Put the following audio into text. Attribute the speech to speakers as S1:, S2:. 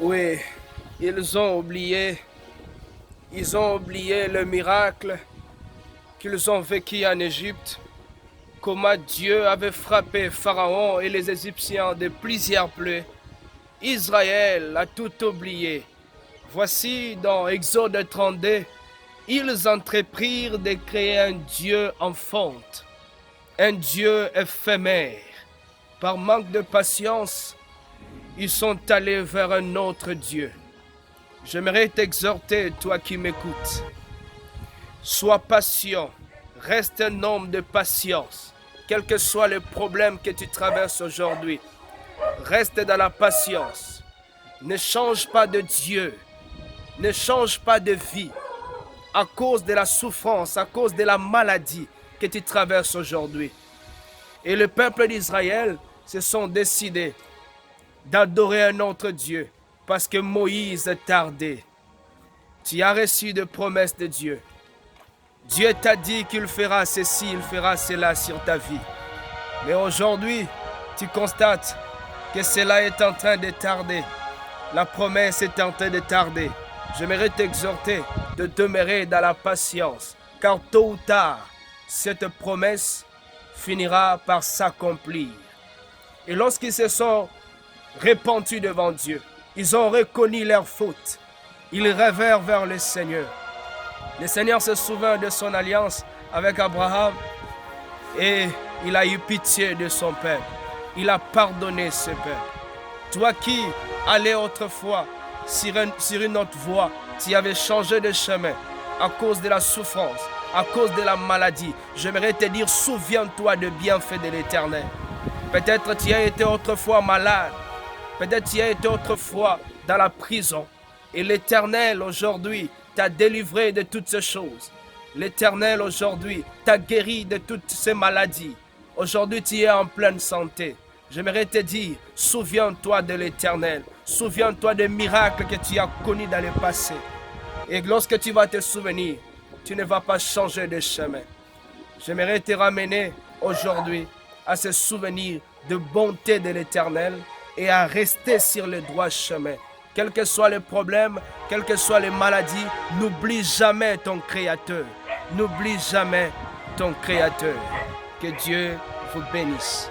S1: Oui, ils ont oublié le miracle qu'ils ont vécu en Égypte, comment Dieu avait frappé Pharaon et les Égyptiens de plusieurs plaies. Israël a tout oublié. Voici dans Exode 32, ils entreprirent de créer un Dieu en fonte, un Dieu éphémère. Par manque de patience, ils sont allés vers un autre Dieu. J'aimerais t'exhorter, toi qui m'écoutes. Sois patient, reste un homme de patience, quel que soit le problème que tu traverses aujourd'hui. Reste dans la patience. Ne change pas de Dieu, ne change pas de vie à cause de la souffrance, à cause de la maladie que tu traverses aujourd'hui. Et le peuple d'Israël se sont décidés d'adorer un autre Dieu parce que Moïse tardait. Tu as reçu de promesses de Dieu. Dieu t'a dit qu'il fera ceci, il fera cela sur ta vie. Mais aujourd'hui, tu constates que cela est en train de tarder. La promesse est en train de tarder. J'aimerais t'exhorter de demeurer dans la patience, car tôt ou tard, cette promesse finira par s'accomplir. Et lorsqu'ils se sont repentis devant Dieu, ils ont reconnu leur faute. Ils rêvèrent vers le Seigneur. Le Seigneur se souvint de son alliance avec Abraham et il a eu pitié de son peuple. Il a pardonné ce peuple. Toi qui allais autrefois sur une autre voie, tu avais changé de chemin à cause de la souffrance, à cause de la maladie. J'aimerais te dire, souviens-toi des bienfaits de l'Éternel. Peut-être tu as été autrefois malade. Peut-être tu as été autrefois dans la prison. Et l'Éternel aujourd'hui t'a délivré de toutes ces choses. L'Éternel aujourd'hui t'a guéri de toutes ces maladies. Aujourd'hui tu es en pleine santé. J'aimerais te dire, souviens-toi de l'Éternel. Souviens-toi des miracles que tu as connus dans le passé. Et lorsque tu vas te souvenir, tu ne vas pas changer de chemin. J'aimerais te ramener aujourd'hui à se souvenir de bonté de l'Éternel et à rester sur le droit chemin. Quel que soit le problème, quelles que soient les maladies, n'oublie jamais ton Créateur. N'oublie jamais ton Créateur. Que Dieu vous bénisse.